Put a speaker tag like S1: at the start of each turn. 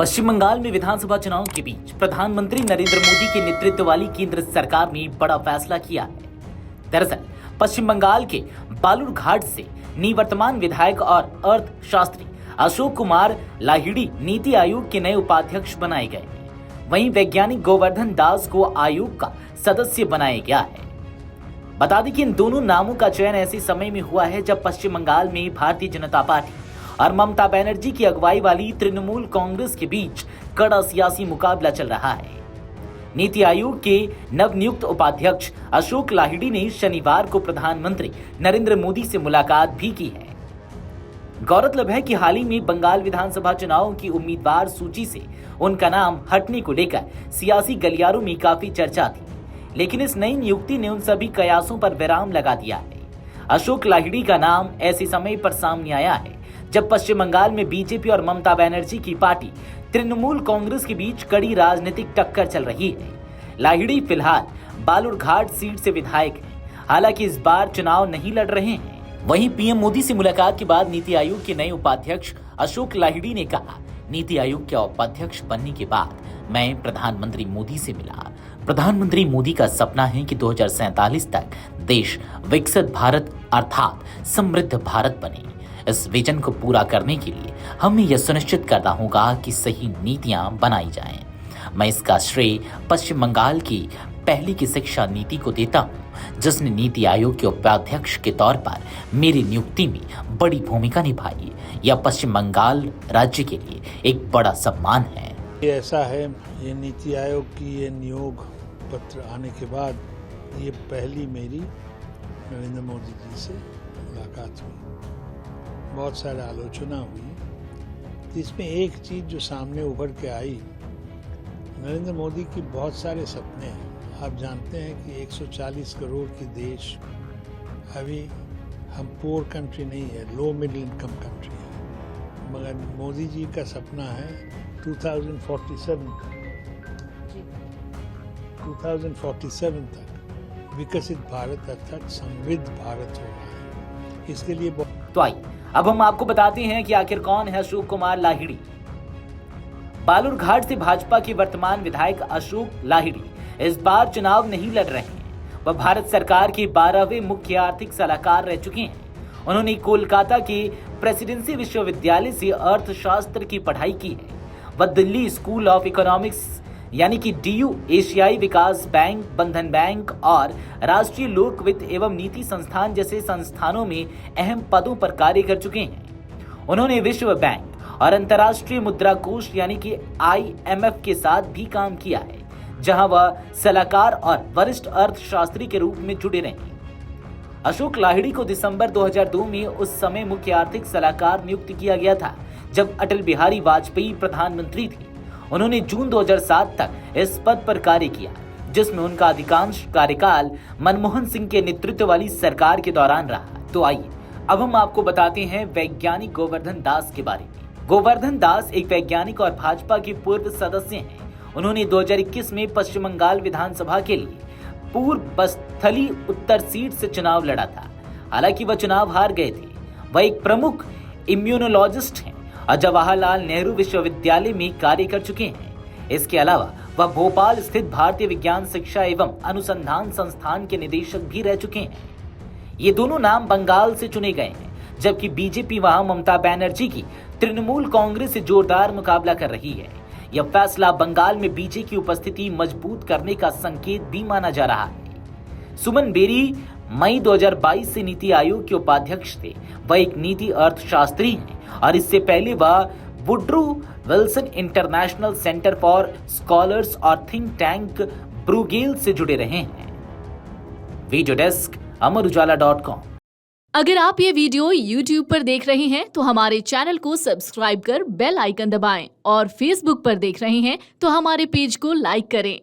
S1: पश्चिम बंगाल में विधानसभा चुनाव के बीच प्रधानमंत्री नरेंद्र मोदी के नेतृत्व वाली केंद्र सरकार ने बड़ा फैसला किया है। दरअसल पश्चिम बंगाल के बालूरघाट से निवर्तमान विधायक और अर्थशास्त्री अशोक कुमार लाहिड़ी नीति आयोग के नए उपाध्यक्ष बनाए गए। वहीं वैज्ञानिक गोवर्धन दास को आयोग का सदस्य बनाया गया है। बता दें कि इन दोनों नामों का चयन ऐसे समय में हुआ है जब पश्चिम बंगाल में भारतीय जनता पार्टी और ममता बनर्जी की अगुवाई वाली तृणमूल कांग्रेस के बीच कड़ा सियासी मुकाबला चल रहा है। नीति आयोग के नवनियुक्त उपाध्यक्ष अशोक लाहिड़ी ने शनिवार को प्रधानमंत्री नरेंद्र मोदी से मुलाकात भी की है। गौरतलब है कि हाल ही में बंगाल विधानसभा चुनाव की उम्मीदवार सूची से उनका नाम हटने को लेकर सियासी गलियारों में काफी चर्चा थी, लेकिन इस नई नियुक्ति ने उन सभी कयासों पर विराम लगा दिया है। अशोक लाहिड़ी का नाम ऐसे समय पर सामने आया है जब पश्चिम बंगाल में बीजेपी और ममता बनर्जी की पार्टी तृणमूल कांग्रेस के बीच कड़ी राजनीतिक टक्कर चल रही है। लाहिड़ी फिलहाल बालूरघाट सीट से विधायक हैं, हालांकि इस बार चुनाव नहीं लड़ रहे हैं। वहीं पीएम मोदी से मुलाकात के बाद नीति आयोग के नए उपाध्यक्ष अशोक लाहिड़ी ने कहा, नीति आयोग के उपाध्यक्ष बनने के बाद मैं प्रधानमंत्री मोदी से मिला। प्रधानमंत्री मोदी का सपना है कि 2047 तक देश विकसित भारत अर्थात समृद्ध भारत बने। इस विजन को पूरा करने के लिए हमें यह सुनिश्चित करना होगा कि सही नीतियां बनाई जाएं। मैं इसका श्रेय पश्चिम बंगाल की पहले की शिक्षा नीति को देता हूं, जिसने नीति आयोग के उपाध्यक्ष के तौर पर मेरी नियुक्ति में बड़ी भूमिका निभाई। यह पश्चिम बंगाल राज्य के लिए एक बड़ा सम्मान है।
S2: ये ऐसा है, ये नीति आयोग की ये नियोग पत्र आने के बाद ये पहली मेरी नरेंद्र मोदी जी से मुलाकात हुई। बहुत सारा आलोचना हुई। इसमें एक चीज़ जो सामने उभर के आई, नरेंद्र मोदी की बहुत सारे सपने हैं। आप जानते हैं कि 140 करोड़ की देश, अभी हम पुअर कंट्री नहीं है, लो मिडिल इनकम कंट्री है, मगर मोदी जी का सपना है 2047 तक विकसित भारत अर्थात समृद्ध भारत होगा है। इसके लिए
S1: तो आइए अब हम आपको बताते हैं कि आखिर कौन है अशोक कुमार लाहिड़ी। बालूरघाट से भाजपा के वर्तमान विधायक अशोक लाहिड़ी इस बार चुनाव नहीं लड़ रहे हैं। वह भारत सरकार के 12वें मुख्य आर्थिक सलाहकार रह चुके हैं। उन्होंने कोलकाता के प्रेसिडेंसी विश्वविद्यालय से अर्थशास्त्र की पढ़ाई की है। वह दिल्ली स्कूल ऑफ इकोनॉमिक्स यानी कि DU, एशियाई विकास बैंक, बंधन बैंक और राष्ट्रीय लोक वित्त एवं नीति संस्थान जैसे संस्थानों में अहम पदों पर कार्य कर चुके हैं। उन्होंने विश्व बैंक और अंतर्राष्ट्रीय मुद्रा कोष यानी कि IMF के साथ भी काम किया है, जहां वह सलाहकार और वरिष्ठ अर्थशास्त्री के रूप में जुड़े रहे। अशोक लाहिड़ी को दिसंबर 2002 में उस समय मुख्य आर्थिक सलाहकार नियुक्त किया गया था जब अटल बिहारी वाजपेयी प्रधानमंत्री थे। उन्होंने जून 2007 तक इस पद पर कार्य किया, जिसमें उनका अधिकांश कार्यकाल मनमोहन सिंह के नेतृत्व वाली सरकार के दौरान रहा। तो आइए अब हम आपको बताते हैं वैज्ञानिक गोवर्धन दास के बारे में। गोवर्धन दास एक वैज्ञानिक और भाजपा के पूर्व सदस्य हैं। उन्होंने 2021 में पश्चिम बंगाल विधानसभा के लिए पूर्व बस्थली उत्तर सीट से चुनाव लड़ा था। हालांकि वह चुनाव हार गए थे। वह एक प्रमुख इम्यूनोलॉजिस्ट हैं और जवाहरलाल नेहरू विश्वविद्यालय में कार्य कर चुके हैं। इसके अलावा वह भोपाल स्थित भारतीय विज्ञान शिक्षा एवं अनुसंधान संस्थान के निदेशक भी रह चुके हैं। ये दोनों नाम बंगाल से चुने गए हैं, जबकि बीजेपी वहां ममता बनर्जी की तृणमूल कांग्रेस से जोरदार मुकाबला कर रही है। यह फैसला बंगाल में बीजेपी की उपस्थिति मजबूत करने का संकेत भी माना जा रहा है। सुमन बेरी मई 2022 से नीति आयोग के उपाध्यक्ष थे। वह एक नीति अर्थशास्त्री हैं और इससे पहले वह Woodrow Wilson International Center for Scholars और थिंक टैंक ब्रूगेल से जुड़े रहे हैं। वीडियो डेस्क अमरउजाला.com।
S3: अगर आप ये वीडियो YouTube पर देख रहे हैं तो हमारे चैनल को सब्सक्राइब कर बेल आइकन दबाएं और Facebook पर देख रहे हैं तो हमारे पेज को लाइक करें।